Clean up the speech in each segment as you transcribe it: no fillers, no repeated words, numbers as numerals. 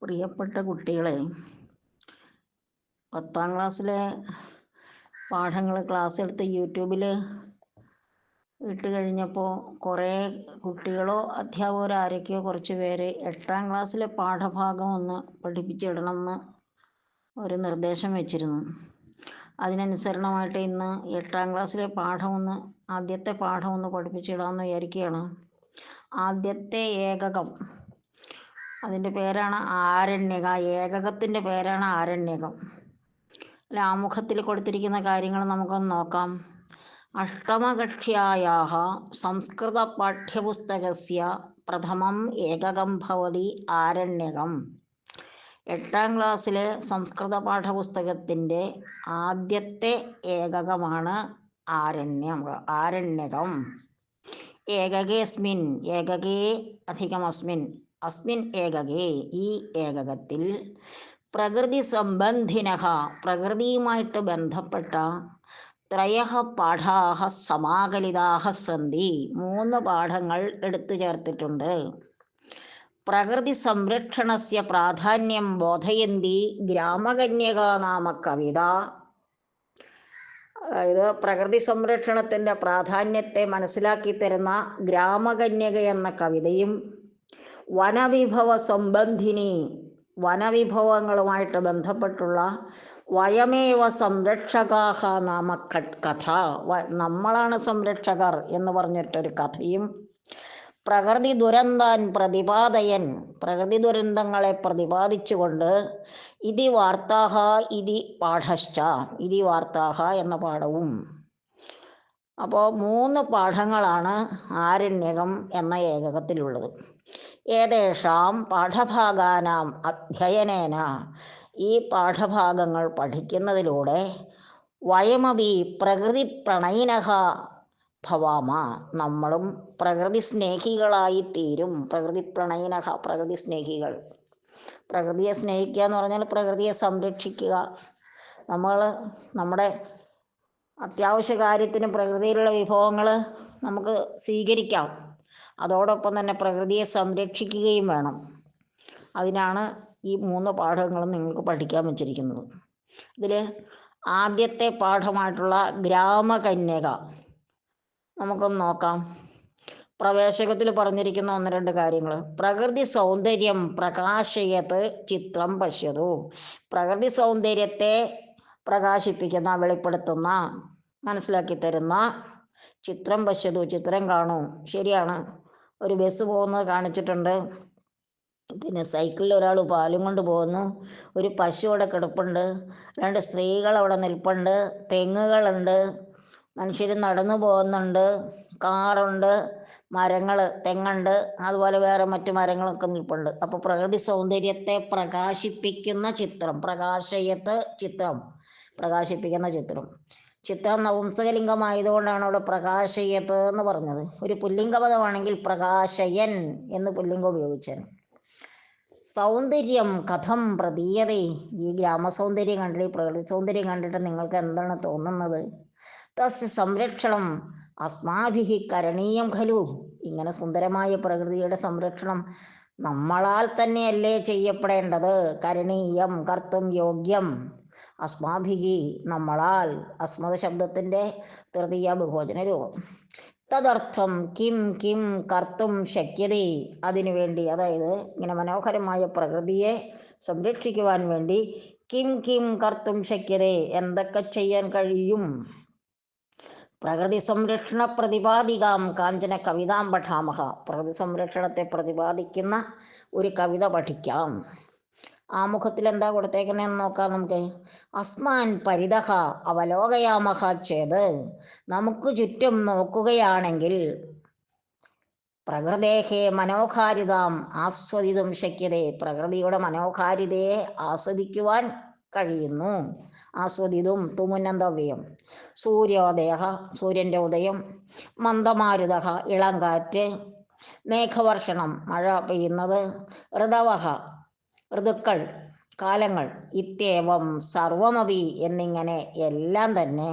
പ്രിയപ്പെട്ട കുട്ടികളെ, 10ാം ക്ലാസ്സിലെ പാഠങ്ങൾ ക്ലാസ് എടുത്ത് യൂട്യൂബിൽ ഇട്ട് കഴിഞ്ഞപ്പോൾ കുറേ കുട്ടികളോ അധ്യാപകരോ ആരൊക്കെയോ കുറച്ച് പേര് 8ാം ക്ലാസ്സിലെ പാഠഭാഗം ഒന്ന് പഠിപ്പിച്ചിടണമെന്ന് ഒരു നിർദ്ദേശം വെച്ചിരുന്നു. അതിനനുസരണമായിട്ട് ഇന്ന് 8ാം ക്ലാസ്സിലെ ആദ്യത്തെ പാഠം ഒന്ന് പഠിപ്പിച്ചിടാമെന്ന് വിചാരിക്കുകയാണ്. ആദ്യത്തെ ഏകകം, അതിൻ്റെ പേരാണ് ആരണ്യക. ഏകകത്തിൻ്റെ പേരാണ് ആരണ്യകം. അല്ല, ആമുഖത്തിൽ കൊടുത്തിരിക്കുന്ന കാര്യങ്ങൾ നമുക്കൊന്ന് നോക്കാം. അഷ്ടമകക്ഷ്യായാः സംസ്കൃത പാഠ്യപുസ്തകസ്യ പ്രഥമം ഏകകം ഭവതി ആരണ്യകം. 8ാം ക്ലാസ്സിലെ സംസ്കൃത പാഠപുസ്തകത്തിൻ്റെ ആദ്യത്തെ ഏകകമാണ് ആരണ്യകം. ഏകകേസ്മിൻ, ഏകകേ അധികം അസ്മിൻ ഏകകേ, ഈ ഏകകത്തിൽ പ്രകൃതി സംബന്ധിനഃ, പ്രകൃതിയുമായിട്ട് ബന്ധപ്പെട്ട ത്രയഃ പാഠാഃ സമാകലിതാഃ സന്തി, 3 പാഠങ്ങൾ എടുത്തു ചേർത്തിട്ടുണ്ട്. പ്രകൃതി സംരക്ഷണസ്യ പ്രാധാന്യം ബോധയന്തി ഗ്രാമകന്യക നാമ കവിത. അതായത് പ്രകൃതി സംരക്ഷണത്തിൻ്റെ പ്രാധാന്യത്തെ മനസ്സിലാക്കി തരുന്ന ഗ്രാമകന്യക എന്ന കവിതയും വനവിഭവ സംബന്ധിനി, വനവിഭവങ്ങളുമായിട്ട് ബന്ധപ്പെട്ടുള്ള വയമേവ സംരക്ഷകാഹ നാമ കഥ, നമ്മളാണ് സംരക്ഷകർ എന്ന് പറഞ്ഞിട്ടൊരു കഥയും പ്രകൃതി ദുരന്താൻ പ്രതിപാദയൻ, പ്രകൃതി ദുരന്തങ്ങളെ പ്രതിപാദിച്ചുകൊണ്ട് ഇതി വാർത്താഹ ഇതി പാഠശ്ച, ഇതി വാർത്താഹ എന്ന പാഠവും. അപ്പോൾ 3 പാഠങ്ങളാണ് ആരണ്യകം എന്ന ഏകകത്തിലുള്ളത്. ഏതേഷാം പാഠഭാഗാനാം അധ്യയനേന, ഈ പാഠഭാഗങ്ങൾ പഠിക്കുന്നതിലൂടെ വയമപി പ്രകൃതി പ്രണയിനഃ ഭവാമ, നമ്മളും പ്രകൃതി സ്നേഹികളായി തീരും. പ്രകൃതി പ്രണയിനഃ, പ്രകൃതി സ്നേഹികൾ. പ്രകൃതിയെ സ്നേഹിക്കുക എന്ന് പറഞ്ഞാൽ പ്രകൃതിയെ സംരക്ഷിക്കുക. നമ്മൾ നമ്മുടെ അത്യാവശ്യ കാര്യത്തിന് പ്രകൃതിയിലുള്ള വിഭവങ്ങൾ നമുക്ക് സ്വീകരിക്കാം, അതോടൊപ്പം തന്നെ പ്രകൃതിയെ സംരക്ഷിക്കുകയും വേണം. അതിനാണ് ഈ 3 പാഠങ്ങളും നിങ്ങൾക്ക് പഠിക്കാൻ വെച്ചിരിക്കുന്നത്. ഇതിൽ ആദ്യത്തെ പാഠമായിട്ടുള്ള ഗ്രാമകന്യക നമുക്കൊന്ന് നോക്കാം. പ്രവേശകത്തിൽ പറഞ്ഞിരിക്കുന്ന 1-2 കാര്യങ്ങൾ. പ്രകൃതി സൗന്ദര്യം പ്രകാശയത് ചിത്രം പശ്യതു, പ്രകൃതി സൗന്ദര്യത്തെ പ്രകാശിപ്പിക്കുന്ന, വെളിപ്പെടുത്തുന്ന, മനസ്സിലാക്കി തരുന്ന ചിത്രം പശ്യതു, ചിത്രം കാണൂ. ശരിയാണ്, ഒരു ബസ് പോകുന്നത് കാണിച്ചിട്ടുണ്ട്, പിന്നെ സൈക്കിളിൽ ഒരാൾ പാലും കൊണ്ട് പോകുന്നു, ഒരു പശു അവിടെ കിടപ്പുണ്ട്, 2 സ്ത്രീകൾ അവിടെ നിൽപ്പുണ്ട്, തെങ്ങുകളുണ്ട്, മനുഷ്യർ നടന്നു പോകുന്നുണ്ട്, കാറുണ്ട്, മരങ്ങൾ, തെങ്ങുണ്ട്, അതുപോലെ വേറെ മറ്റു മരങ്ങളൊക്കെ നിൽപ്പുണ്ട്. അപ്പോൾ പ്രകൃതി സൗന്ദര്യത്തെ പ്രകാശിപ്പിക്കുന്ന ചിത്രം, പ്രകാശയത്ത് ചിത്രം, പ്രകാശിപ്പിക്കുന്ന ചിത്രം. ചിത്രം നപുംസകലിംഗമായതുകൊണ്ടാണ് അവിടെ പ്രകാശയത്ത് എന്ന് പറഞ്ഞത്. ഒരു പുല്ലിംഗപദമാണെങ്കിൽ പ്രകാശയൻ എന്ന് പുല്ലിംഗം ഉപയോഗിച്ചാണ്. സൗന്ദര്യം കഥം പ്രതീയതേ, ഈ ഗ്രാമസൗന്ദര്യം കണ്ടിട്ട്, ഈ പ്രകൃതി സൗന്ദര്യം കണ്ടിട്ട് നിങ്ങൾക്ക് എന്താണ് തോന്നുന്നത്? തസ്യ സംരക്ഷണം അസ്മാഭിः കരണീയം ഖലു, ഇങ്ങനെ സുന്ദരമായ പ്രകൃതിയുടെ സംരക്ഷണം നമ്മളാൽ തന്നെയല്ലേ ചെയ്യപ്പെടേണ്ടത്? കരണീയം, കർത്തും യോഗ്യം, അസ്മാഭിഹി, നമ്മളാൽ. അസ്മദ ശബ്ദത്തിൻ്റെ തൃതീയ ബഹുവചന രൂപം. തദർത്ഥം കിം കിം കർത്തും ശക്യതേ, അതിനുവേണ്ടി, അതായത് ഇങ്ങനെ മനോഹരമായ പ്രകൃതിയെ സംരക്ഷിക്കുവാൻ വേണ്ടി കിം കിം കർത്തും ശക്യതേ, എന്തൊക്കെ ചെയ്യാൻ കഴിയും? പ്രകൃതി സംരക്ഷണ പ്രതിപാദികാം കാഞ്ചന കവിതാം പഠാമഹ, പ്രകൃതി സംരക്ഷണത്തെ പ്രതിപാദിക്കുന്ന ഒരു കവിത പഠിക്കാം. ആമുഖത്തിൽ എന്താ കൊടുത്തേക്കുന്നതെന്ന് നോക്കാം നമുക്ക്. അസ്മാൻ പരിതഃ അവലോകയാമഹ ചേത്, നമുക്ക് ചുറ്റും നോക്കുകയാണെങ്കിൽ പ്രകൃതേഹേ മനോഹാരിതാം ആസ്വദിതും ശക്യതേ, പ്രകൃതിയുടെ മനോഹാരിതയെ ആസ്വദിക്കുവാൻ കഴിയുന്നു. ആസ്വദിതും തുമുന്നന്തവ്യം. സൂര്യോദയ, സൂര്യൻ്റെ ഉദയം. മന്ദമാരുതഃ, ഇളം കാറ്റ്. മേഘവർഷണം, മഴ പെയ്യുന്നത്. ഋതവഃ, ഋതുക്കൾ, കാലങ്ങൾ. ഇത്യേവം സർവമപി, എന്നിങ്ങനെ എല്ലാം തന്നെ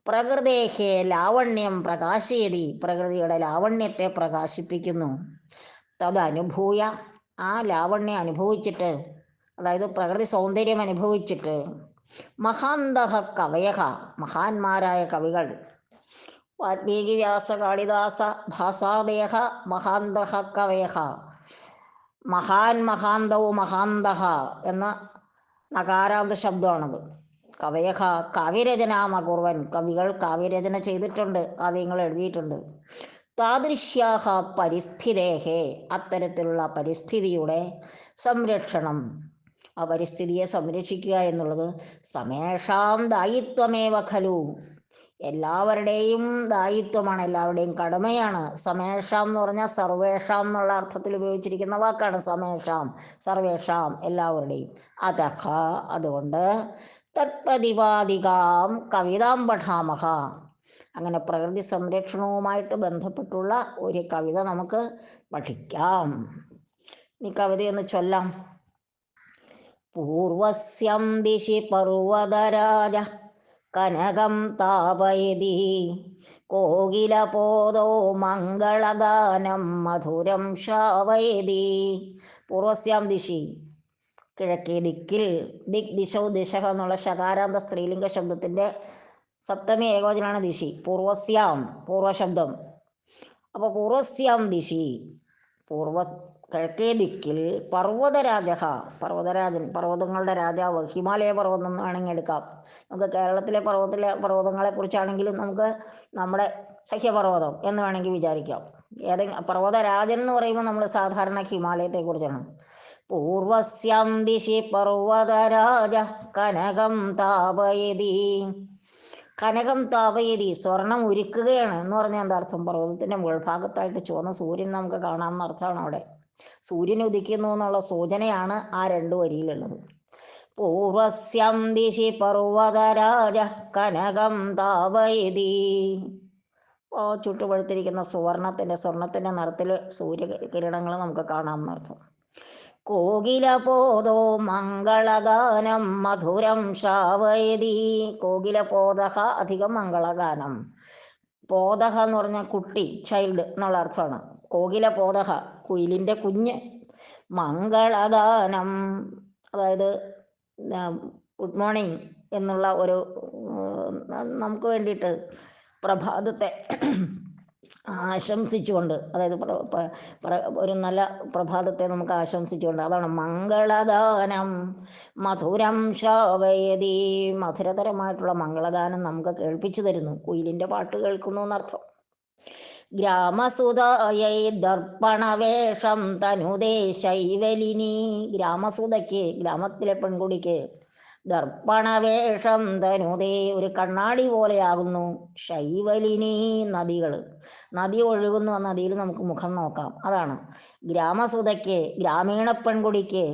പ്രകൃതേഹേ ലാവണ്യം പ്രകാശയതി, പ്രകൃതിയുടെ ലാവണ്യത്തെ പ്രകാശിപ്പിക്കുന്നു. തദനുഭൂയ, ആ ലാവണ്യം അനുഭവിച്ചിട്ട്, അതായത് പ്രകൃതി സൗന്ദര്യം അനുഭവിച്ചിട്ട്, മഹാന്തഹ കവയഹ, മഹാന്മാരായ കവികൾ, വാൽമീകി, വ്യാസ, കാളിദാസ, ഭാസാദേഹ മഹാന്തഹ കവയഹ, മഹാന്തവും മഹാന്തഹ എന്ന നകാരാന്ത ശബ്ദമാണത്. കവയഹ കാവ്യരചനാമകുർവൻ, കവികൾ കാവ്യരചന ചെയ്തിട്ടുണ്ട്, കാവ്യങ്ങൾ എഴുതിയിട്ടുണ്ട്. താദൃശ്യാഹ പരിസ്ഥിതേഹേ, അത്തരത്തിലുള്ള പരിസ്ഥിതിയുടെ സംരക്ഷണം, ആ പരിസ്ഥിതിയെ സംരക്ഷിക്കുക എന്നുള്ളത് സമേഷാം ദായിത്വമേവ ഖലു, എല്ലാവരുടെയും ദായിത്വമാണ്, എല്ലാവരുടെയും കടമയാണ്. സമേഷാം എന്ന് പറഞ്ഞാൽ സർവേഷാം എന്നുള്ള അർത്ഥത്തിൽ ഉപയോഗിച്ചിരിക്കുന്ന വാക്കാണ് സമേഷാം, സർവേഷാം, എല്ലാവരുടെയും. അതഹ, അതുകൊണ്ട് തത്പ്രതിപാദികാം കവിതാം പഠാമഹ, അങ്ങനെ പ്രകൃതി സംരക്ഷണവുമായിട്ട് ബന്ധപ്പെട്ടുള്ള ഒരു കവിത നമുക്ക് പഠിക്കാം. ഈ കവിതയൊന്ന് ചൊല്ലാം. പൂർവസ്യം ദിശി പർവതരാജ കനകം താപയതി, കോകിലപോദോ മംഗളഗാനം മധുരം ശ്രാവയതി. പൂർവസ്യാം ദിശി, കിഴക്കേ ദിക്കിൽ, ദിക് ദിശൗ ദിശക എന്നുള്ള ശകാരാന്ത സ്ത്രീലിംഗ ശബ്ദത്തിൻ്റെ സപ്തമി ഏകവചനാണ് ദിശി. പൂർവസ്യാം, പൂർവശബ്ദം. അപ്പോൾ പൂർവസ്യാം ദിശി, കിഴക്കേ ദിക്കിൽ, പർവ്വതരാജ, പർവ്വതരാജൻ, പർവ്വതങ്ങളുടെ രാജാവ്, ഹിമാലയ പർവ്വതം എന്ന് വേണമെങ്കിൽ എടുക്കാം. നമുക്ക് കേരളത്തിലെ പർവ്വതങ്ങളെ കുറിച്ചാണെങ്കിലും നമുക്ക് നമ്മുടെ സഹ്യപർവ്വതം എന്ന് വേണമെങ്കിൽ വിചാരിക്കാം. ഏതെങ്കിലും പർവ്വതരാജൻ എന്ന് പറയുമ്പോൾ നമ്മൾ സാധാരണ ഹിമാലയത്തെ കുറിച്ചാണ്. പൂർവസ്യാം ദിശി പർവ്വതരാജ കനകം താപയതി, കനകം താപയതി, സ്വർണം ഉരുക്കുകയാണ് എന്ന് പറഞ്ഞാൽ എന്താ അർത്ഥം? പർവ്വതത്തിൻ്റെ മുകൾ ഭാഗത്തായിട്ട് ചുവന്ന സൂര്യൻ നമുക്ക് കാണാമെന്ന അർത്ഥമാണ് അവിടെ. സൂര്യൻ ഉദിക്കുന്നു എന്നുള്ള സൂചനയാണ് ആ രണ്ട് വരിയിലുള്ളത്. പൂർവസ്യം ദിശി പർവ്വതരാജ കനകം താപയതി, ചുട്ടുപഴുത്തിരിക്കുന്ന സ്വർണത്തിൻ്റെ നിറത്തിൽ സൂര്യകിരണങ്ങൾ നമുക്ക് കാണാമെന്നർത്ഥം. കോകിലപോദോ മംഗളഗാനം മധുരം ശ്രാവയതി, കോകിലപോദഹ അധികം മംഗളഗാനം. പോദഹ എന്ന് പറഞ്ഞാൽ കുട്ടി, ചൈൽഡ് എന്നുള്ള അർത്ഥമാണ്. കോകിലപോദഹ, കുയിലിൻ്റെ കുഞ്ഞ്. മംഗളഗാനം, അതായത് ഗുഡ് മോർണിംഗ് എന്നുള്ള ഒരു നമുക്ക് വേണ്ടിയിട്ട് പ്രഭാതത്തെ ആശംസിച്ചുകൊണ്ട്, അതായത് ഒരു നല്ല പ്രഭാതത്തെ നമുക്ക് ആശംസിച്ചുകൊണ്ട്, അതാണ് മംഗളഗാനം മധുരം ശ്രാവയതി, മധുരതരമായിട്ടുള്ള മംഗളഗാനം നമുക്ക് കേൾപ്പിച്ചു തരുന്നു. കുയിലിൻ്റെ പാട്ട് കേൾക്കുന്നു എന്നർത്ഥം. ഗ്രാമസുതായൈ ദർപ്പണവേഷം തനുദേ ശൈവലിനി, ഗ്രാമസുതയ്ക്ക്, ഗ്രാമത്തിലെ പെൺകുടിക്ക്, ദർപ്പണവേഷം തനുദേ, ഒരു കണ്ണാടി പോലെയാകുന്നു, ശൈവലിനി, നദി ഒഴുകുന്നു, ആ നദിയിൽ നമുക്ക് മുഖം നോക്കാം. അതാണ് ഗ്രാമസുതയ്ക്ക്, ഗ്രാമീണ പെൺകുടിക്ക്,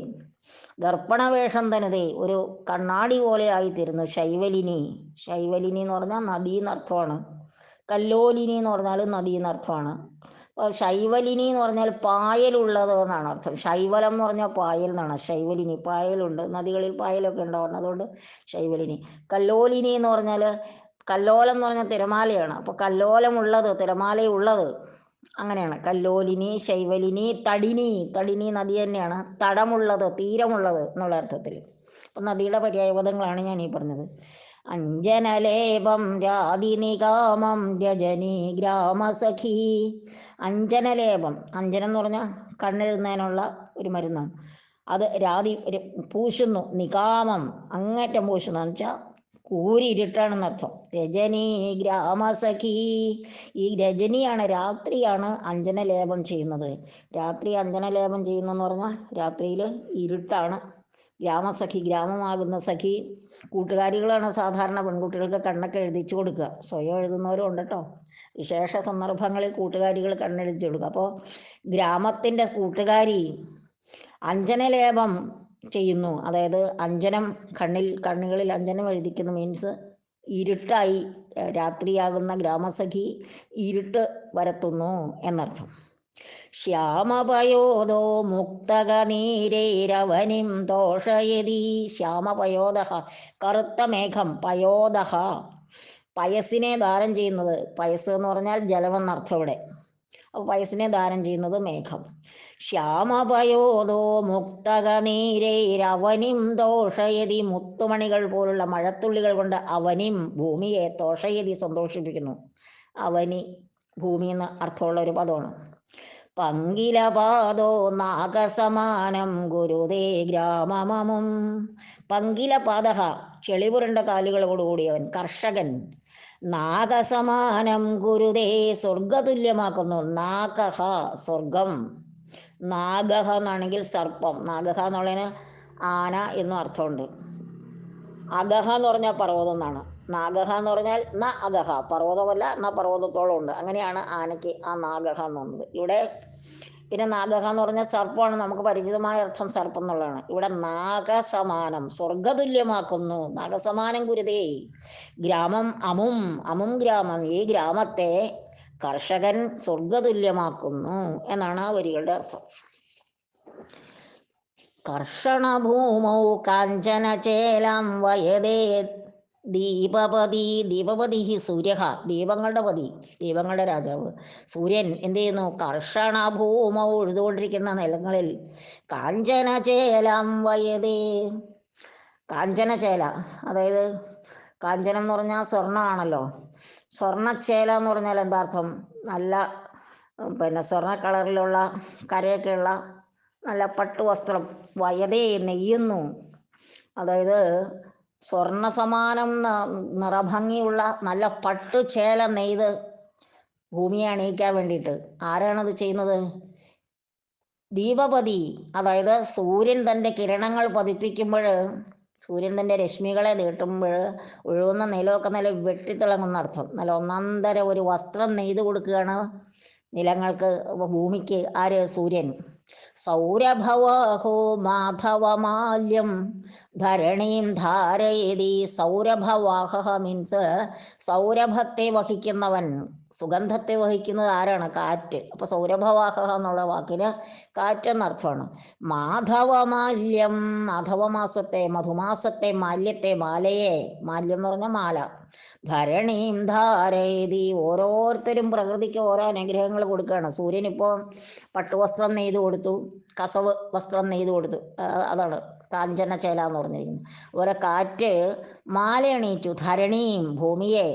ദർപ്പണവേഷം തനുദേ, ഒരു കണ്ണാടി പോലെ ആയിത്തീരുന്നു, ശൈവലിനി. ശൈവലിനി എന്ന് പറഞ്ഞാൽ നദി എന്നർത്ഥമാണ്. കല്ലോലിനി എന്ന് പറഞ്ഞാൽ നദി എന്നർത്ഥമാണ്. അപ്പോൾ ശൈവലിനി എന്ന് പറഞ്ഞാൽ പായലുള്ളത് എന്നാണ് അർത്ഥം. ശൈവലം എന്ന് പറഞ്ഞാൽ പായൽ എന്നാണ്. ശൈവലിനി, പായലുണ്ട്, നദികളിൽ പായലൊക്കെ ഉണ്ടാവുന്നത്, അതുകൊണ്ട് ശൈവലിനി. കല്ലോലിനി എന്ന് പറഞ്ഞാൽ, കല്ലോലം എന്ന് പറഞ്ഞാൽ തിരമാലയാണ്. അപ്പോൾ കല്ലോലമുള്ളത്, തിരമാലയുള്ളത്, അങ്ങനെയാണ്. കല്ലോലിനി, ശൈവലിനി, തടിനി നദി തന്നെയാണ്. തടമുള്ളത്, തീരമുള്ളത് എന്നുള്ള അർത്ഥത്തിൽ. അപ്പം നദിയുടെ പര്യായപദങ്ങളാണ് ഞാൻ ഈ പറഞ്ഞത്. അഞ്ജനലേപം രാതിനികാമം രജനി ഗ്രാമസഖി, അഞ്ജനലേപം, അഞ്ജനം എന്ന് പറഞ്ഞാൽ കണ്ണെഴുന്നതിനുള്ള ഒരു മരുന്നാണ്. അത് പൂശുന്നു, നികാമം അങ്ങേറ്റം പൂശുന്നു എന്ന് വെച്ചാൽ കൂരിരുട്ടാണെന്നർത്ഥം. രജനി ഗ്രാമസഖി, ഈ രജനിയാണ്, രാത്രിയാണ് അഞ്ജനലേപം ചെയ്യുന്നത്. രാത്രി അഞ്ജനലേപം ചെയ്യുന്നു എന്ന് പറഞ്ഞാൽ രാത്രിയിൽ ഇരുട്ടാണ്. ഗ്രാമസഖി, ഗ്രാമമാകുന്ന സഖി, കൂട്ടുകാരികളാണ് സാധാരണ പെൺകുട്ടികൾക്ക് കണ്ണൊക്കെ എഴുതിച്ചു കൊടുക്കുക. സ്വയം എഴുതുന്നവരും ഉണ്ട് കേട്ടോ. വിശേഷ സന്ദർഭങ്ങളിൽ കൂട്ടുകാരികൾ കണ്ണെഴുതിച്ചു കൊടുക്കുക. അപ്പോൾ ഗ്രാമത്തിൻ്റെ കൂട്ടുകാരി അഞ്ജനലേപം ചെയ്യുന്നു, അതായത് അഞ്ജനം, കണ്ണുകളിൽ അഞ്ജനം എഴുതിക്കുന്നു. മീൻസ് ഇരുട്ടായി, രാത്രിയാകുന്ന ഗ്രാമസഖി ഇരുട്ട് വരത്തുന്നു എന്നർത്ഥം. ശ്യാമപയോദോ മുക്തകനീരൈരവനിം തോഷയതി, ശ്യാമപയോദ, കറുത്ത മേഘം, പയോദഹ, പയസ്സിനെ ദാനം ചെയ്യുന്നത്. പയസ് എന്ന് പറഞ്ഞാൽ ജലമെന്നർത്ഥം ഇവിടെ. അപ്പോൾ പയസ്സിനെ ദാനം ചെയ്യുന്നത് മേഘം. ശ്യാമപയോദോ മുക്തകനീരൈരവനിം ദോഷയതി, മുത്തുമണികൾ പോലുള്ള മഴത്തുള്ളികൾ കൊണ്ട് അവനിം ഭൂമിയെ തോഷയതി സന്തോഷിപ്പിക്കുന്നു. അവനി ഭൂമി എന്ന് അർത്ഥമുള്ള ഒരു പദമാണ്. പങ്കിലപാദോ നാഗസമാനം ഗുരുതേ ഗ്രാമമമും. പങ്കിലപാദഹ ചെളിപുരണ്ട കാലുകളോടുകൂടിയവൻ കർഷകൻ. നാഗസമാനം ഗുരുതേ സ്വർഗതുല്യമാക്കുന്നു. നാഗഹ സ്വർഗം. നാഗഹ എന്നാണെങ്കിൽ സർപ്പം. നാഗഹ എന്നുള്ളതിന് ആന എന്നും അർത്ഥമുണ്ട്. അഗഹ എന്ന് പറഞ്ഞാൽ പർവ്വതം എന്നാണ്. നാഗഹ എന്ന് പറഞ്ഞാൽ ന അഗഹ, പർവ്വതമല്ല ന പർവ്വതത്തോളം ഉണ്ട്. അങ്ങനെയാണ് ആനയ്ക്ക് ആ നാഗഹ എന്ന് പറഞ്ഞത്. ഇവിടെ പിന്നെ നാഗഹ എന്ന് പറഞ്ഞാൽ സർപ്പമാണ്. നമുക്ക് പരിചിതമായ അർത്ഥം സർപ്പം എന്നുള്ളതാണ്. ഇവിടെ നാഗസമാനം സ്വർഗതുല്യമാക്കുന്നു. നാഗസമാനം ഗുരുതേ ഗ്രാമം അമും. അമും ഗ്രാമം, ഈ ഗ്രാമത്തെ കർഷകൻ സ്വർഗതുല്യമാക്കുന്നു എന്നാണ് ആ വരികളുടെ അർത്ഥം. കർഷണഭൂമൗ കാഞ്ചനചേലം വയതേ ദീപപതി. ദീപപതി സൂര്യ, ദീപങ്ങളുടെ പതി, ദീപങ്ങളുടെ രാജാവ് സൂര്യൻ എന്ത് ചെയ്യുന്നു? കർഷണഭൂമൗ എഴുതുകൊണ്ടിരിക്കുന്ന നിലങ്ങളിൽ കാഞ്ചനചേലം വയതേ. കാഞ്ചനചേല അതായത് കാഞ്ചനം എന്ന് പറഞ്ഞാൽ സ്വർണ്ണമാണല്ലോ. സ്വർണ്ണച്ചേല എന്ന് പറഞ്ഞാൽ എന്താർത്ഥം? നല്ല സ്വർണ്ണ കളറിലുള്ള കരയൊക്കെയുള്ള നല്ല പട്ടുവസ്ത്രം. വയതേ നെയ്യുന്നു, അതായത് സ്വർണ്ണ സമാനം നിറഭംഗിയുള്ള നല്ല പട്ടുചേല നെയ്ത് ഭൂമിയെ അണിയിക്കാൻ വേണ്ടിയിട്ട്. ആരാണത് ചെയ്യുന്നത്? ദീപപതി, അതായത് സൂര്യൻ തൻ്റെ കിരണങ്ങൾ പതിപ്പിക്കുമ്പോൾ, സൂര്യൻ തൻ്റെ രശ്മികളെ നീട്ടുമ്പോൾ ഒഴുകുന്ന നിലമൊക്കെ നല്ല വെട്ടിത്തിളങ്ങുന്ന അർത്ഥം. നല്ല ഒന്നാന്തര ഒരു വസ്ത്രം നെയ്ത് കൊടുക്കുകയാണ് നിലങ്ങൾക്ക്, ഭൂമിക്ക്. ആര്? സൂര്യൻ. സൗരഭവാഹോ മാധവമാല്യം ധരണീം ധാരയതി. സൗരഭവാഹ മീൻസ് സൗരഭത്തെ വഹിക്കുന്നവൻ, സുഗന്ധത്തെ വഹിക്കുന്നത് ആരാണ്? കാറ്റ്. അപ്പൊ സൗരഭവാഹ എന്നുള്ള വാക്കിന് കാറ്റെന്നർത്ഥമാണ്. മാധവമാല്യം, മാധവമാസത്തെ, മധുമാസത്തെ മാല്യത്തെ, മാലയെ, മാല്യം എന്ന് പറഞ്ഞാൽ മാല. ധരണീം ധാരയതി, ഓരോരുത്തരും പ്രകൃതിക്ക് ഓരോ അനുഗ്രഹങ്ങൾ കൊടുക്കുകയാണ്. സൂര്യനിപ്പോൾ പട്ടുവസ്ത്രം നെയ്ത് കൊടുത്തു, കസവ് വസ്ത്രം നെയ്ത് കൊടുത്തു. അതാണ് കാഞ്ചന ചേല എന്ന് പറഞ്ഞിരിക്കുന്നത്. അതുപോലെ കാറ്റ് മാലയണിയിച്ചു. ധരണീം ഭൂമിയെ,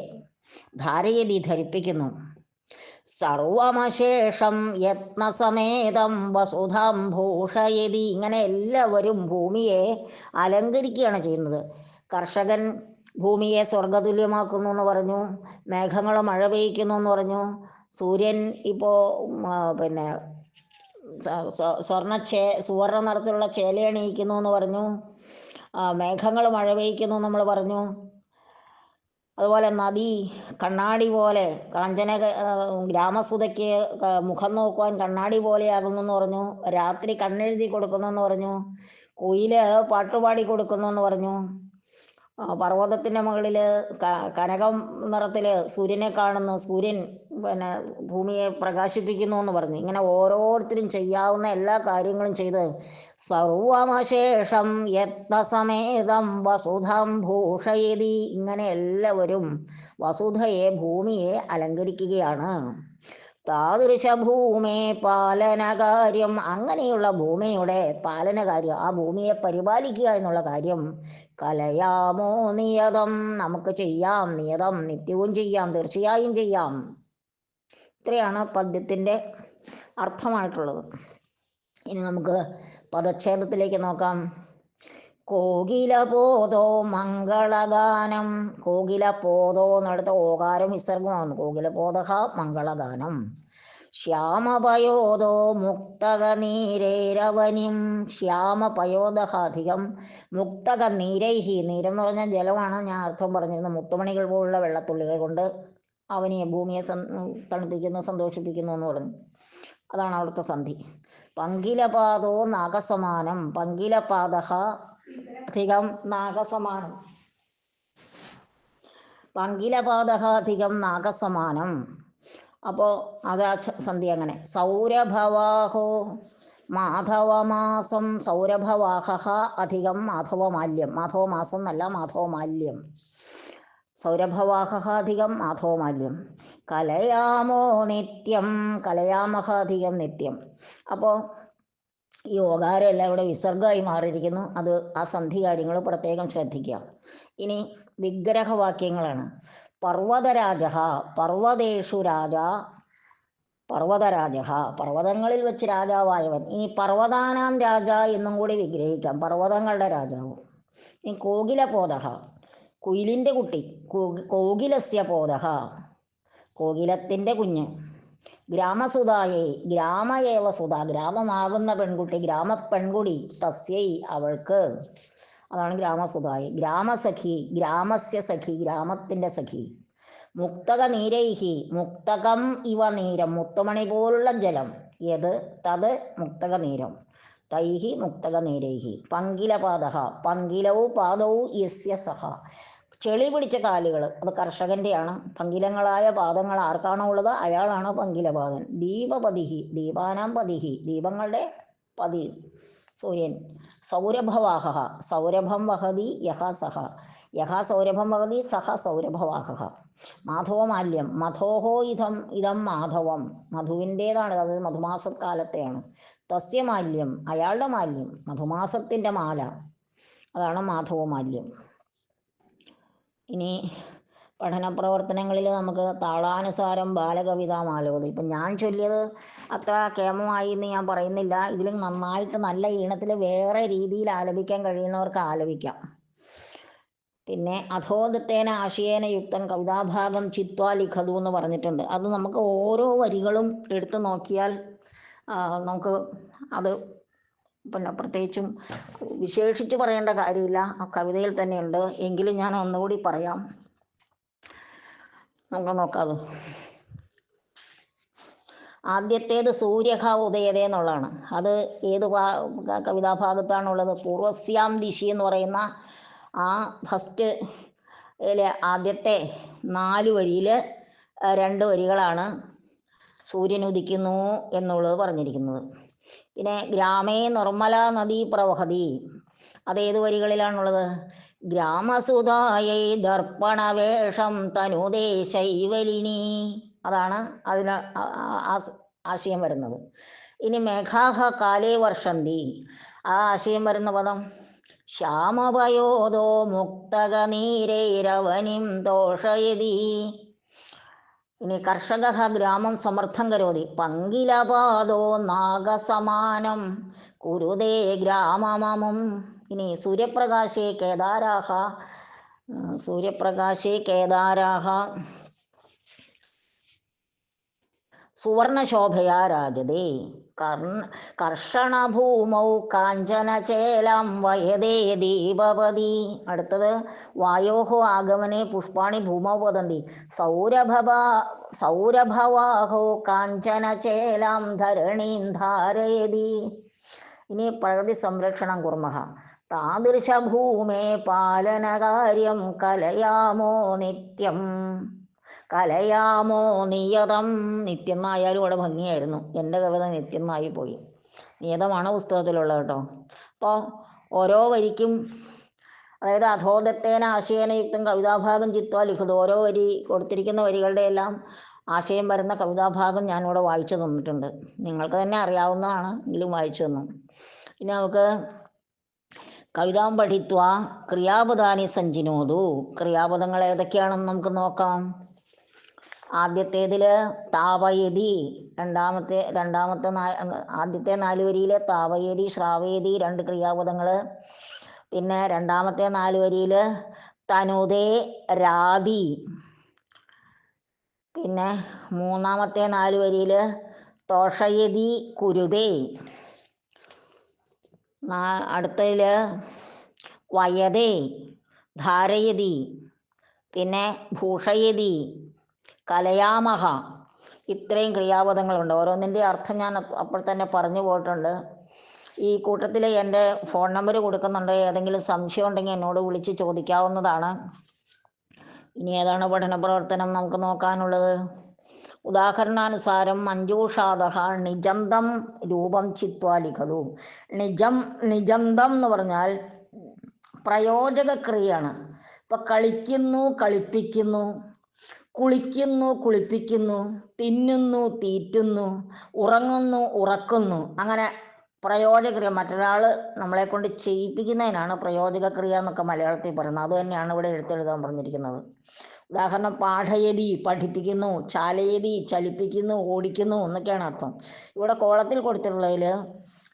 ധാരയതി ധരിപ്പിക്കുന്നു. സർവമശേഷം യത്നസമേതം വസുധാം ഭൂഷയതി. ഇങ്ങനെ എല്ലാവരും ഭൂമിയെ അലങ്കരിക്കുകയാണ് ചെയ്യുന്നത്. കർഷകൻ ഭൂമിയെ സ്വർഗതുല്യമാക്കുന്നു എന്ന് പറഞ്ഞു. മേഘങ്ങൾ മഴ പെയ്യ്ക്കുന്നു എന്ന് പറഞ്ഞു. സൂര്യൻ ഇപ്പോൾ സുവർണ്ണ നിറത്തിലുള്ള ചേലയണിയിക്കുന്നു എന്ന് പറഞ്ഞു. മേഘങ്ങൾ മഴ പെയ്യ്ക്കുന്നു നമ്മൾ പറഞ്ഞു. അതുപോലെ നദി കണ്ണാടി പോലെ, കാഞ്ചന ഗ്രാമസുതയ്ക്ക് മുഖം നോക്കുവാൻ കണ്ണാടി പോലെയാകുന്നു എന്ന് പറഞ്ഞു. രാത്രി കണ്ണെഴുതി കൊടുക്കുന്നു എന്ന് പറഞ്ഞു. കുയില് പാട്ടുപാടി കൊടുക്കുന്നു എന്ന് പറഞ്ഞു. പർവ്വതത്തിൻ്റെ മുകളിൽ കനകം നിറത്തിൽ സൂര്യനെ കാണുന്നു. സൂര്യൻ ഭൂമിയെ പ്രകാശിപ്പിക്കുന്നു എന്ന് പറഞ്ഞു. ഇങ്ങനെ ഓരോരുത്തരും ചെയ്യാവുന്ന എല്ലാ കാര്യങ്ങളും ചെയ്ത് സർവമശേഷം യത്നസമേതം വസുധം ഭൂഷയതി. ഇങ്ങനെ എല്ലാവരും വസുധയെ, ഭൂമിയെ അലങ്കരിക്കുകയാണ്. താദൃശ ഭൂമേ പാലനകാര്യം. അങ്ങനെയുള്ള ഭൂമിയുടെ പാലനകാര്യം, ആ ഭൂമിയെ പരിപാലിക്കുക എന്നുള്ള കാര്യം കലയാമോ നിയതം, നമുക്ക് ചെയ്യാം. നിയതം, നിത്യവും ചെയ്യാം, തീർച്ചയായും ചെയ്യാം. ഇത്രയാണ് പദ്യത്തിൻ്റെ അർത്ഥമായിട്ടുള്ളത്. ഇനി നമുക്ക് പദച്ഛേദത്തിലേക്ക് നോക്കാം. കോകിലപോതോ മംഗളഗാനം. കോകിലപോതോ എന്നെടുത്ത ഓകാരം വിസർഗമാകുന്നു. കോകിലപോതഹ മംഗളഗാനം. ശ്യാമപയോദോ മുക്തകനീരൈരവനിം. ശ്യാമപയോദഹ അധികം മുക്തകനീരൈഹി. നീരെന്ന് പറഞ്ഞാൽ ജലമാണ്. ഞാൻ അർത്ഥം പറഞ്ഞിരുന്നത് മുത്തുമണികൾ പോലുള്ള വെള്ളത്തുള്ളികൾ കൊണ്ട് അവനെ, ഭൂമിയെ തണുപ്പിക്കുന്നു, സന്തോഷിപ്പിക്കുന്നു എന്ന് പറഞ്ഞു. അതാണ് അവിടുത്തെ സന്ധി. പങ്കിലപാദോ നാഗസമാനം. പങ്കിലപാദഹ അധികം നാഗസമാനം. പങ്കിലപാദഹ അധികം നാഗസമാനം. അപ്പോൾ അതാ സന്ധി അങ്ങനെ. സൗരഭവാഹോ മാധവമാസം. സൗരഭവാഹ അധികം മാധവമാല്യം. മാധവമാസം എന്നല്ല, മാധവമാല്യം. സൗരഭവാഹകാധികം മാധവമാല്യം. കലയാമോ നിത്യം, കലയാമഹാധികം നിത്യം. അപ്പോൾ ഈ ഓകാരം എല്ലാം ഇവിടെ വിസർഗമായി മാറിയിരിക്കുന്നു. അത് ആ സന്ധി കാര്യങ്ങൾ പ്രത്യേകം ശ്രദ്ധിക്കുക. ഇനി വിഗ്രഹവാക്യങ്ങളാണ്. പർവ്വതരാജ, പർവ്വതേഷു രാജ, പർവ്വതരാജ, പർവ്വതങ്ങളിൽ വെച്ച് രാജാവായവൻ. ഇനി പർവ്വതാനാം രാജ എന്നും കൂടി വിഗ്രഹിക്കാം, പർവ്വതങ്ങളുടെ രാജാവ്. ഇനി കോകിലപോത, കുയിലിൻ്റെ കുട്ടി. കോകിലസ്യ പോത, കോകിലത്തിൻ്റെ കുഞ്ഞ്. ഗ്രാമസുതായേ, ഗ്രാമയേവ സുത, ഗ്രാമമാകുന്ന പെൺകുട്ടി, ഗ്രാമപ്പെൺകുടി. തസ്യൈ, അവൾക്ക്. അതാണ് ഗ്രാമസുതായി. ഗ്രാമസഖി, ഗ്രാമസ്യ സഖി, ഗ്രാമത്തിൻ്റെ സഖി. മുക്തക നീരൈഹി, മുക്തകം ഇവ നീരം, മുത്തുമണി പോലുള്ള ജലം. യത് തത് മുക്തക നീരം. തൈഹി മുക്തക നീരൈഹി. പങ്കിലപാദ, പങ്കിലവും പാദവും യസ്യ സഹ, ചെളി പിടിച്ച കാലുകൾ. അത് കർഷകൻ്റെയാണ്. പങ്കിലങ്ങളായ പാദങ്ങൾ ആർക്കാണോ ഉള്ളത് അയാളാണ് പങ്കിലപാദൻ. ദീപപതിഹി, ദീപാനാം പതിഹി, ദീപങ്ങളുടെ പതി സൂര്യൻ. സൗരഭവാഹ, സൗരഭം വഹതി യഹ സഹ, യഹ സൗരഭം വഹതി സഹ സൗരഭവാഹ. മാധവമാല്യം, മധോഹോ ഇതം മാധവം, മധുവിൻ്റേതാണ്. അത് മധുമാസക്കാലത്തെയാണ്. തസ്യ മാല്യം, അയാളുടെ മാല്യം, മധുമാസത്തിൻ്റെ മാല. അതാണ് മാധവമാല്യം. ഇനി പഠന പ്രവർത്തനങ്ങളിൽ നമുക്ക് താളാനുസാരം ബാലകവിത മാലോതി. ഇപ്പം ഞാൻ ചൊല്ലിയത് അത്ര കേമമായി എന്ന് ഞാൻ പറയുന്നില്ല. ഇതിലും നന്നായിട്ട് നല്ല ഈണത്തിൽ വേറെ രീതിയിൽ ആലപിക്കാൻ കഴിയുന്നവർക്ക് ആലപിക്കാം. പിന്നെ അധോദത്തേന ആശയേന യുക്തം കവിതാഭാഗം ചിത്വാ ലിഖതു എന്ന് പറഞ്ഞിട്ടുണ്ട്. അത് നമുക്ക് ഓരോ വരികളും എടുത്തു നോക്കിയാൽ നമുക്ക് അത് പിന്നെ പ്രത്യേകിച്ചും വിശേഷിച്ച് പറയേണ്ട കാര്യമില്ല, ആ കവിതയിൽ തന്നെയുണ്ട്. എങ്കിലും ഞാൻ ഒന്നുകൂടി പറയാം, നമുക്ക് നോക്കാം. ആദ്യത്തേത് സൂര്യഘ ഉദയതേ എന്നുള്ളതാണ്. അത് ഏത് കവിതാഭാഗത്താണുള്ളത്? പൂർവസ്യാം ദിശി എന്ന് പറയുന്ന ആ ഫസ്റ്റ് ആദ്യത്തെ 4 വരിയിൽ 2 വരികളാണ് സൂര്യൻ ഉദിക്കുന്നു എന്നുള്ളത് പറഞ്ഞിരിക്കുന്നത്. പിന്നെ ഗ്രാമേ നിർമ്മല നദീ പ്രവഹതി, അതേത് വരികളിലാണുള്ളത്? ഗ്രാമസുതായൈ ദർപ്പണവേഷം തനുദേ ശൈവലിനി, അതാണ് അതിന് ആശയം വരുന്നത്. ഇനി മേഘാഹ കാലേ വർഷന്തി, ആ ആശയം വരുന്ന പദം ശ്യാമപയോദോ മുക്തക നീരൈരവനിം ദോഷയതി. ഇനി കർഷക ഗ്രാമം സമർത്ഥം കരോതി, പങ്കിലപാദോ നാഗസമാനം കുരുതേ ഗ്രാമമമും. ഇനി സൂര്യപ്രകാശേ കേദാരാഹ, സൂര്യപ്രകാശേ കേദാരാഹ സുവർണശോഭയാ രാജതേ. കർഷണഭൂമൗ കാഞ്ചനചേലം വയതേ ദീപവതി. അടുത്തത് വായോഹോ ആഗമനെ പുഷ്പാണി ഭൂമൗ വദന്തി സൗരഭവാഹോ കാഞ്ചനചേലം ധരണീം ധാരയതി. ഇനി പ്രകൃതി സംരക്ഷണം കുർമഃ. താദൃശഭൂമേ പാലനകാര്യം കലയാമോ നിത്യം, കലയാമോ നിയതം. നിത്യം എന്നായാലും ഇവിടെ ഭംഗിയായിരുന്നു. എൻ്റെ കവിത നിത്യം എന്നായി പോയി. നിയതമാണ് പുസ്തകത്തിലുള്ളത് കേട്ടോ. അപ്പോൾ ഓരോ വരിക്കും, അതായത് അധോദത്തേന ആശയേന യുക്തം കവിതാഭാഗം ചിത്വാ ലിഖിതം, ഓരോ വരി കൊടുത്തിരിക്കുന്ന വരികളുടെ എല്ലാം ആശയം വരുന്ന കവിതാഭാഗം ഞാനിവിടെ വായിച്ചു തന്നിട്ടുണ്ട്. നിങ്ങൾക്ക് തന്നെ അറിയാവുന്നതാണ്, എങ്കിലും വായിച്ചു തന്നു. ഇനി നമുക്ക് കവിതാം പഠിത്വ ക്രിയാപദാനി സഞ്ചിനോതു. ക്രിയാപദങ്ങൾ ഏതൊക്കെയാണെന്ന് നമുക്ക് നോക്കാം. ആദ്യത്തേതിൽ താവയതി, ആദ്യത്തെ 4 വരിയിൽ താവയതി ശ്രാവയതി 2 ക്രിയാപദങ്ങൾ. പിന്നെ രണ്ടാമത്തെ 4 വരിയിൽ തനുദേ രാതി. പിന്നെ മൂന്നാമത്തെ 4 വരിയിൽ തോഷയതി കുരുതേ. അടുത്തതിൽ വയതേ ധാരയതി, പിന്നെ ഭൂഷയതി, കലയാമഹ. ഇത്രയും ക്രിയാപദങ്ങളുണ്ട്. ഓരോന്നിൻ്റെ അർത്ഥം ഞാൻ അപ്പോൾ തന്നെ പറഞ്ഞു പോയിട്ടുണ്ട്. ഈ കൂട്ടത്തിൽ എൻ്റെ ഫോൺ നമ്പർ കൊടുക്കുന്നുണ്ട്. ഏതെങ്കിലും സംശയം ഉണ്ടെങ്കിൽ എന്നോട് വിളിച്ച് ചോദിക്കാവുന്നതാണ്. ഇനി ഏതാണ് പഠന പ്രവർത്തനം നമുക്ക് നോക്കാനുള്ളത്? ഉദാഹരണാനുസാരം മഞ്ജൂഷാദ നിജന്തം രൂപം ചിത്വാ ലിഖതു. നിജന്തം എന്ന് പറഞ്ഞാൽ പ്രയോജക ക്രിയയാണ്. ഇപ്പൊ കളിക്കുന്നു, കളിപ്പിക്കുന്നു, കുളിക്കുന്നു, കുളിപ്പിക്കുന്നു, തിന്നുന്നു, തീറ്റുന്നു, ഉറങ്ങുന്നു, ഉറക്കുന്നു. അങ്ങനെ പ്രയോജകക്രിയ, മറ്റൊരാൾ നമ്മളെ കൊണ്ട് ചെയ്യിപ്പിക്കുന്നതിനാണ് പ്രയോജകക്രിയ എന്നൊക്കെ മലയാളത്തിൽ പറയുന്നത്. അത് തന്നെയാണ് ഇവിടെ എഴുത്തെഴുതാൻ പറഞ്ഞിരിക്കുന്നത്. ഉദാഹരണം, പാഠയതി പഠിപ്പിക്കുന്നു, ചാലയതി ചലിപ്പിക്കുന്നു, ഓടിക്കുന്നു എന്നൊക്കെയാണ് അർത്ഥം. ഇവിടെ കോളത്തിൽ കൊടുത്തിട്ടുള്ളതിൽ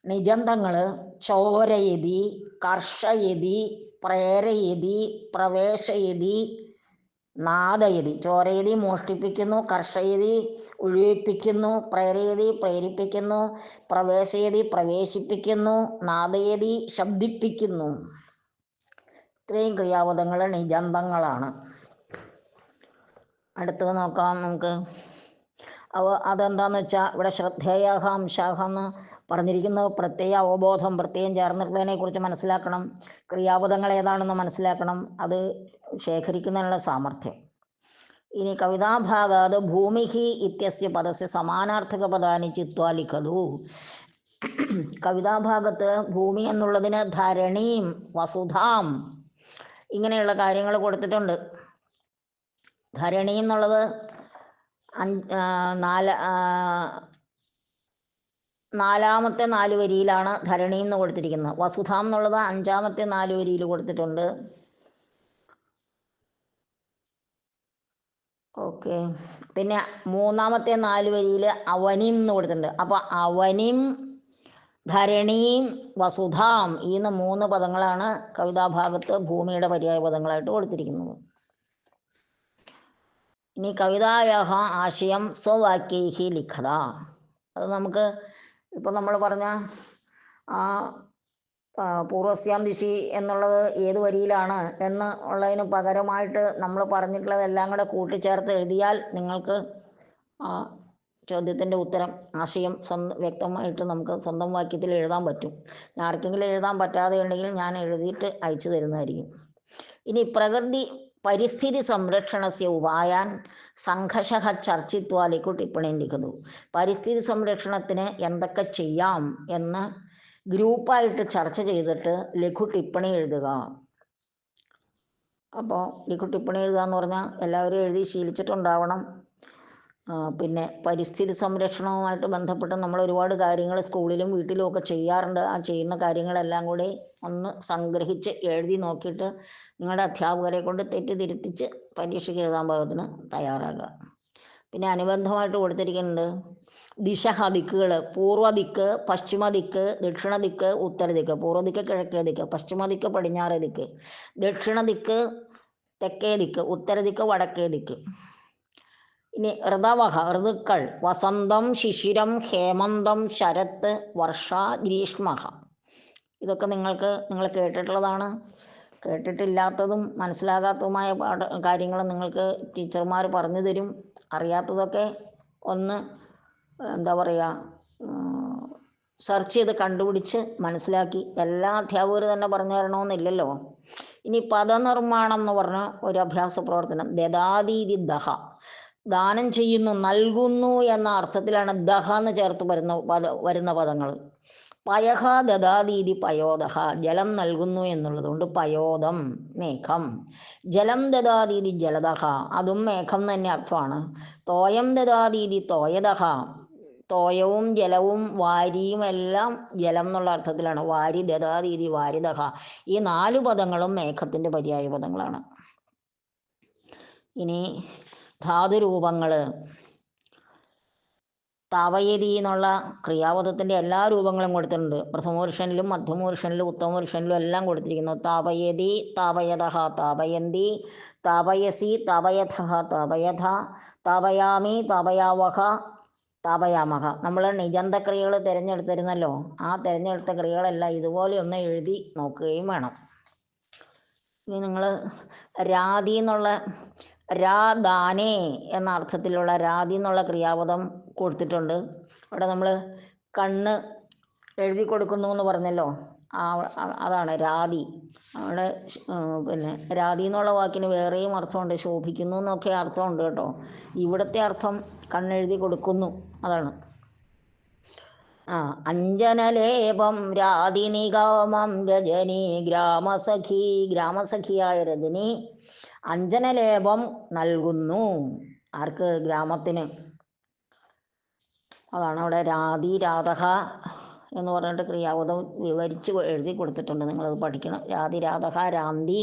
നിജന്തങ്ങൾ ചോരയതി, കർഷയതി, പ്രേരയതി, പ്രവേശയതി, നാദയതി. ചോരയതി മോഷ്ടിപ്പിക്കുന്നു, കർഷയതി ഒഴിപ്പിക്കുന്നു, പ്രേരയതി പ്രേരിപ്പിക്കുന്നു, പ്രവേശയതി പ്രവേശിപ്പിക്കുന്നു, നാദയതി ശബ്ദിപ്പിക്കുന്നു. ഇത്രയും ക്രിയാപദങ്ങൾ നിജന്തങ്ങളാണ്. അടുത്തത് നോക്കാം നമുക്ക്. അതെന്താന്ന് വെച്ചാൽ ഇവിടെ ശ്രദ്ധേയാഹ അംശാഹ എന്ന് പറഞ്ഞിരിക്കുന്നത് പ്രത്യയ അവബോധം പ്രത്യയം ചേർന്നിട്ടുള്ളതിനെ കുറിച്ച് മനസ്സിലാക്കണം. ക്രിയാപദങ്ങൾ ഏതാണെന്ന് മനസ്സിലാക്കണം. അത് ശേഖരിക്കുന്നതിനുള്ള സാമർഥ്യം. ഇനി കവിതാഭാഗാത് ഭൂമിഹി ഇത്യസ്യ പദസ്യ സമാനാർത്ഥക പദാനി ചിത്വാ ലിഖതു. കവിതാഭാഗത്ത് ഭൂമി എന്നുള്ളതിന് ധരണീം, വസുധാം ഇങ്ങനെയുള്ള കാര്യങ്ങൾ കൊടുത്തിട്ടുണ്ട്. ധരണി എന്നുള്ളത് നാലാമത്തെ 4 വരിയിലാണ് ധരണി എന്ന് കൊടുത്തിരിക്കുന്നത്. വസുധാം എന്നുള്ളത് 5-ാമത്തെ 4 വരിയിൽ കൊടുത്തിട്ടുണ്ട്. ഓക്കെ. പിന്നെ 3-ാമത്തെ 4 വരിയിൽ അവനിം എന്ന് കൊടുത്തിട്ടുണ്ട്. അപ്പോൾ അവനിം, ധരണീം, വസുധാം ഈ 3 പദങ്ങളാണ് കവിതാഭാഗത്ത് ഭൂമിയുടെ പര്യായ പദങ്ങളായിട്ട് കൊടുത്തിരിക്കുന്നത്. ഇനി കവിതായാഹ ആശയം സ്വവാക്യൈഹി ലിഖത. അത് നമുക്ക് ഇപ്പം നമ്മൾ പറഞ്ഞ ആ പൂർവസ്യാം ദിശി എന്നുള്ളത് ഏത് വരിയിലാണ് എന്ന് ഉള്ളതിന് പകരമായിട്ട് നമ്മൾ പറഞ്ഞിട്ടുള്ളതെല്ലാം കൂടെ കൂട്ടിച്ചേർത്ത് എഴുതിയാൽ നിങ്ങൾക്ക് ആ ചോദ്യത്തിൻ്റെ ഉത്തരം, ആശയം വ്യക്തമായിട്ട് നമുക്ക് സ്വന്തം വാക്യത്തിൽ എഴുതാൻ പറ്റും. ആർക്കെങ്കിലും എഴുതാൻ പറ്റാതെ ഉണ്ടെങ്കിൽ ഞാൻ എഴുതിയിട്ട് അയച്ചു തരുന്നതായിരിക്കും. ഇനി പരിസ്ഥിതി സംരക്ഷണസ്യ ഉപായാൻ സംഘർഷ ചർച്ചിത്വാ ലഘു ടിപ്പണി ലിഖതു. പരിസ്ഥിതി സംരക്ഷണത്തിന് എന്തൊക്കെ ചെയ്യാം എന്ന് ഗ്രൂപ്പായിട്ട് ചർച്ച ചെയ്തിട്ട് ലഘു ടിപ്പണി എഴുതുക. അപ്പോൾ ലഘു ടിപ്പണി എഴുതുക എന്ന് പറഞ്ഞാൽ എല്ലാവരും എഴുതി ശീലിച്ചിട്ടുണ്ടാവണം. പിന്നെ പരിസ്ഥിതി സംരക്ഷണവുമായിട്ട് ബന്ധപ്പെട്ട് നമ്മൾ ഒരുപാട് കാര്യങ്ങൾ സ്കൂളിലും വീട്ടിലും ഒക്കെ ചെയ്യാറുണ്ട്. ആ ചെയ്യുന്ന കാര്യങ്ങളെല്ലാം കൂടി ഒന്ന് സംഗ്രഹിച്ച് എഴുതി നോക്കിയിട്ട് നിങ്ങളുടെ അധ്യാപകരെ കൊണ്ട് തെറ്റിദ്ധരിപ്പിച്ച് പരീക്ഷയ്ക്ക് എഴുതാൻ പാകത്തിന് തയ്യാറാകുക. പിന്നെ അനുബന്ധമായിട്ട് കൊടുത്തിരിക്കുന്നുണ്ട് ദിക്കുകൾ: പൂർവ്വദിക്ക്, പശ്ചിമദിക്ക്, ദക്ഷിണ ദിക്ക്, ഉത്തര ദിക്ക്. പൂർവ്വദിക്ക് കിഴക്കേ ദിക്ക്, പശ്ചിമ ദിക്ക് പടിഞ്ഞാറേ ദിക്ക്, ദക്ഷിണ ദിക്ക് തെക്കേ ദിക്ക്, ഉത്തര ദിക്ക് വടക്കേ ദിക്ക്. ഇനി ഋതുക്കൾ: വസന്തം, ശിശിരം, ഹേമന്തം, ശരത്ത്, വർഷ, ഗ്രീഷ്മ. ഇതൊക്കെ നിങ്ങൾ കേട്ടിട്ടുള്ളതാണ്. കേട്ടിട്ടില്ലാത്തതും മനസ്സിലാകാത്തതുമായ കാര്യങ്ങൾ നിങ്ങൾക്ക് ടീച്ചർമാർ പറഞ്ഞു തരും. അറിയാത്തതൊക്കെ ഒന്ന് എന്താ പറയുക, സെർച്ച് ചെയ്ത് കണ്ടുപിടിച്ച് മനസ്സിലാക്കി. എല്ലാ അധ്യാപകർ തന്നെ പറഞ്ഞു തരണമെന്നില്ലല്ലോ. ഇനി പദനിർമ്മാണം എന്ന് പറഞ്ഞ ഒരു അഭ്യാസ പ്രവർത്തനം. ദദാതീതി ദഹ, ദാനം ചെയ്യുന്നു, നൽകുന്നു എന്ന അർത്ഥത്തിലാണ് ദഹ എന്ന് ചേർത്ത് വരുന്ന പദങ്ങൾ. പയഹ ദദാതീതി പയോദഹ, ജലം നൽകുന്നു എന്നുള്ളതുകൊണ്ട് പയോദം മേഘം. ജലം ദദാതീതി ജലദഹ, അതും മേഘം തന്നെ അർത്ഥമാണ്. തോയം ദദാതീതി തോയദഹ, തോയവും ജലവും വാരിയും എല്ലാം ജലം എന്നുള്ള അർത്ഥത്തിലാണ്. വാരി ദദാതീതി വാരിദഹ. ഈ 4 പദങ്ങളും മേഘത്തിൻ്റെ പര്യായ പദങ്ങളാണ്. ഇനി ധാതുരൂപങ്ങൾ. താവയതി എന്നുള്ള ക്രിയാപദത്തിൻ്റെ എല്ലാ രൂപങ്ങളും കൊടുത്തിട്ടുണ്ട്. പ്രഥമപുരുഷനിലും മധ്യമപുരുഷനിലും ഉത്തമപുരുഷനിലും എല്ലാം കൊടുത്തിരിക്കുന്നു. താപയതി, താപയതഃ, താപയന്തി, താപയസി, താപയഥഃ, താപയഥ, താപയാമി, താപയാവഹ, താപയാമഹ. നമ്മൾ നിജന്തക്രിയകൾ തിരഞ്ഞെടുത്തിരുന്നല്ലോ. ആ തിരഞ്ഞെടുത്ത ക്രിയകളെല്ലാം ഇതുപോലെ ഒന്ന് എഴുതി നോക്കുകയും വേണം. ഇനി നിങ്ങൾ രാതി എന്നുള്ള രാദാനേ എന്ന അർത്ഥത്തിലുള്ള രാതി എന്നുള്ള ക്രിയാപദം കൊടുത്തിട്ടുണ്ട്. അവിടെ നമ്മൾ കണ്ണ് എഴുതി കൊടുക്കുന്നു എന്ന് പറഞ്ഞല്ലോ, അതാണ് രാതി. അവിടെ പിന്നെ രാതി എന്നുള്ള വാക്കിന് വേറെയും അർത്ഥമുണ്ട്. ശോഭിക്കുന്നു എന്നൊക്കെ അർത്ഥമുണ്ട് കേട്ടോ. ഇവിടുത്തെ അർത്ഥം കണ്ണെഴുതി കൊടുക്കുന്നു, അതാണ്. അഞ്ജനലേപം രാതിനികാമം രജനി ഗ്രാമസഖി, ഗ്രാമസഖിയായ രജനി അഞ്ജനലേപം നൽകുന്നു. ആർക്ക്? ഗ്രാമത്തിന്. അതാണ് അവിടെ രാധി രാധഹ എന്ന് പറഞ്ഞിട്ട് ക്രിയാപദം വിവരിച്ച് എഴുതി കൊടുത്തിട്ടുണ്ട്. നിങ്ങളത് പഠിക്കണം. രാധി രാധഹ, രാന്തി,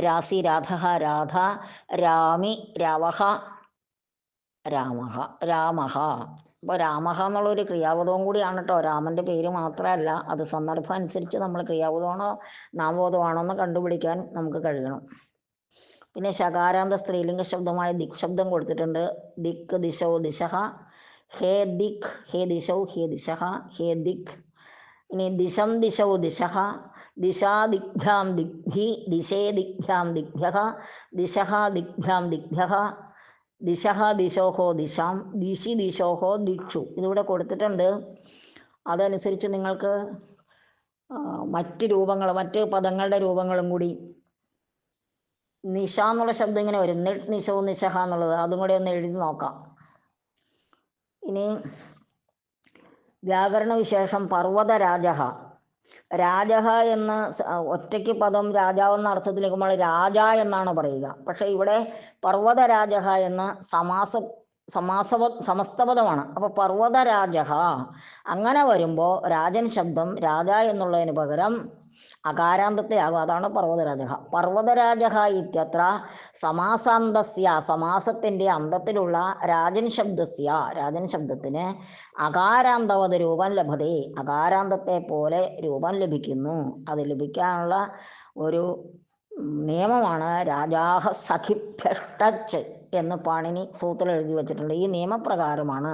രാസി രാധഹ, രാധ, രാമി രാവഹ, രാമഹ, രാമഹ. അപ്പോൾ രാമഹ എന്നുള്ളൊരു ക്രിയാപദവും കൂടിയാണ് കേട്ടോ. രാമൻ്റെ പേര് മാത്രമല്ല, അത് സന്ദർഭം അനുസരിച്ച് നമ്മൾ ക്രിയാപദമാണോ നാമപദമാണോ എന്ന് കണ്ടുപിടിക്കാൻ നമുക്ക് കഴിയണം. പിന്നെ ശകാരാന്ത സ്ത്രീലിംഗ ശബ്ദമായ ദിക് ശബ്ദം കൊടുത്തിട്ടുണ്ട്. ദിക്, ദിശൗ, ദിശഹ. ഹേ ദിക്, ഹേ ദിശൗ, ഹേ ദിശഹ, ഹേ ദിക്. ഇനി ദിശം, ദിശൗ, ദിശഹ. ദിശാ ദിഗ്ഭ്യാം ദിഗ്ഭി, ദിശേ ദിഗ്ഭ്യാം ദിഗ്ഭ്യഃ, ദിശഹ ദിഗ്ഭ്യാം ദിഗ്ഭ്യഃ, ദിശഹ ദിശോഹോ ദിശാം, ദിശി ദിശോഹോ ദിക്ഷു. ഇതിവിടെ കൊടുത്തിട്ടുണ്ട്. അതനുസരിച്ച് നിങ്ങൾക്ക് മറ്റ് രൂപങ്ങൾ, മറ്റ് പദങ്ങളുടെ രൂപങ്ങളും കൂടി. നിശ എന്നുള്ള ശബ്ദം ഇങ്ങനെ വരും. നിശവും നിശഹ എന്നുള്ളത്, അതും കൂടെ ഒന്ന് എഴുതി നോക്കാം. ഇനി വ്യാകരണ വിശേഷം പർവ്വതരാജഹ. രാജഹ എന്ന് ഒറ്റയ്ക്ക് പദം രാജാവെന്ന അർത്ഥത്തിൽ നിൽക്കുമ്പോൾ രാജ എന്നാണ് പറയുക. പക്ഷെ ഇവിടെ പർവ്വതരാജഹ എന്ന് സമസ്തപദമാണ്. അപ്പോൾ പർവ്വതരാജഹ അങ്ങനെ വരുമ്പോൾ രാജൻ ശബ്ദം രാജ എന്നുള്ളതിന് പകരം അകാരാന്തത്തെ ആകും. അതാണ് പർവ്വതരാജഹ. പർവ്വതരാജഹ ഇത്യത്ര സമാസാന്തസ്യ, സമാസത്തിൻ്റെ അന്തത്തിലുള്ള രാജൻ ശബ്ദസ്യ, രാജൻ ശബ്ദത്തിന് അകാരാന്തവത് രൂപം ലഭതേ, അകാരാന്തത്തെ പോലെ രൂപം ലഭിക്കുന്നു. അത് ലഭിക്കാനുള്ള ഒരു നിയമമാണ് രാജാഹ സഖിഭ്യഷ്ടച്ച് എന്ന് പാണിനി സൂത്രം എഴുതി വച്ചിട്ടുണ്ട്. ഈ നിയമപ്രകാരമാണ്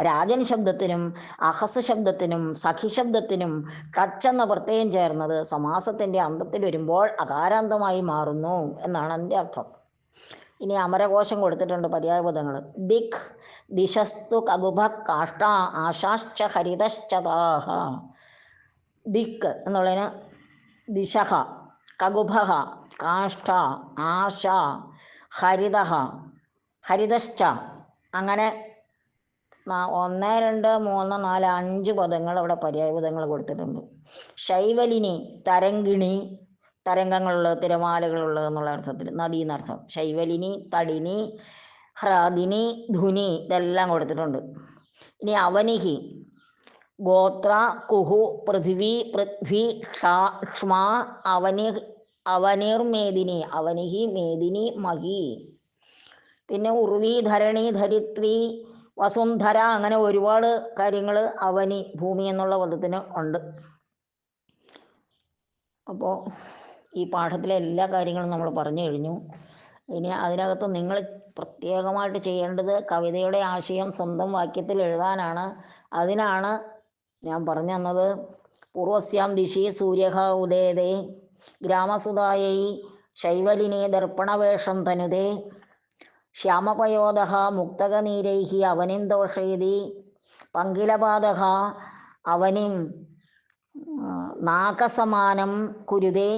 രാജൻ ശബ്ദത്തിനും അഹസ് ശബ്ദത്തിനും സഖി ശബ്ദത്തിനും ടച്ച് എന്ന പ്രത്യയം ചേർന്നത് സമാസത്തിൻ്റെ അന്തത്തിൽ വരുമ്പോൾ അകാരാന്തമായി മാറുന്നു എന്നാണ് അതിൻ്റെ അർത്ഥം. ഇനി അമരകോശം കൊടുത്തിട്ടുണ്ട് പര്യായപദങ്ങൾ. ദിക്, ദിശസ്തു, കകുഭ, കാഷ്ട, ആശാശ്ച, ഹരിതശ്ചതാഹ. ദിക് എന്നുള്ളതിന് ദിശഹ, കകുഭഃ, കാഷ്ട, ആശ, ഹരിതഃ, ഹരിതശ്ച. അങ്ങനെ 1, 2, 3, 4, 5 പദങ്ങൾ അവിടെ പര്യായപദങ്ങൾ കൊടുത്തിട്ടുണ്ട്. ശൈവലിനി തരംഗിണി, തരംഗങ്ങളുള്ളത്, തിരമാലകളുള്ളത് എന്നുള്ള അർത്ഥത്തിൽ, നദി എന്നർത്ഥം. ശൈവലിനി, തടിനി, ഹ്രാദിനി, ധുനി ഇതെല്ലാം കൊടുത്തിട്ടുണ്ട്. ഇനി അവനിഹി ഗോത്ര, കുഹു, പൃഥ്വി, പൃഥ്വി, ക്ഷ്മാ, അവനിർമേദിനി, അവനിഹി, മേദിനി, മഹി. പിന്നെ ഉർവി, ധരണി, ധരിത്രി, വസുന്ധര, അങ്ങനെ ഒരുപാട് കാര്യങ്ങൾ അവനി, ഭൂമി എന്നുള്ള പദത്തിന് ഉണ്ട്. അപ്പോൾ ഈ പാഠത്തിലെ എല്ലാ കാര്യങ്ങളും നമ്മൾ പറഞ്ഞു കഴിഞ്ഞു. ഇനി അതിനകത്ത് നിങ്ങൾ പ്രത്യേകമായിട്ട് ചെയ്യേണ്ടത് കവിതയുടെ ആശയം സ്വന്തം വാക്യത്തിൽ എഴുതാനാണ്. അതിനാണ് ഞാൻ പറഞ്ഞു തന്നത്. പൂർവസ്യാം ദിശി സൂര്യഃ ഉദേതേ ഗ്രാമസുതായൈ ശൈവലിനി ദർപ്പണവേഷം തനുതേ ശ്യാമപയോദഃ മുക്തകനീരൈഃ അവനിം ദോഷയതി പങ്കിലപാദഃ അവനിം നാഗസമാനം കുരുതേ,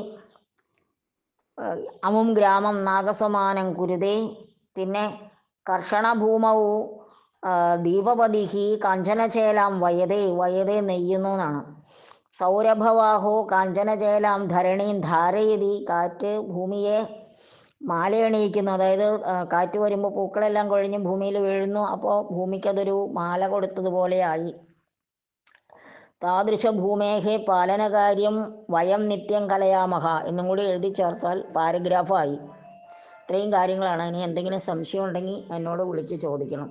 അമും ഗ്രാമം നാഗസമാനം കുരുതേ. പിന്നെ കർഷണഭൂമൗ ദീപപതിഹി കാഞ്ചനചേലാം വയതേ, വയതേ നെയ്യുന്നു എന്നാണ്. സൗരഭവാഹോ കാഞ്ചനചേലാം ധരണീം ധാരയതി, കാറ്റ് ഭൂമിയെ മാലയണിയിക്കുന്നു. അതായത് കാറ്റ് വരുമ്പോൾ പൂക്കളെല്ലാം കൊഴിഞ്ഞ് ഭൂമിയിൽ വീഴുന്നു. അപ്പോൾ ഭൂമിക്കതൊരു മാല കൊടുത്തതുപോലെയായി. താദൃശ ഭൂമേഹേ പാലനകാര്യം വയം നിത്യം കലയാമഹ എന്നും കൂടി എഴുതി ചേർത്താൽ പാരഗ്രാഫായി. ഇത്രയും കാര്യങ്ങളാണ്. ഇനി എന്തെങ്കിലും സംശയം ഉണ്ടെങ്കിൽ എന്നോട് വിളിച്ച് ചോദിക്കണം.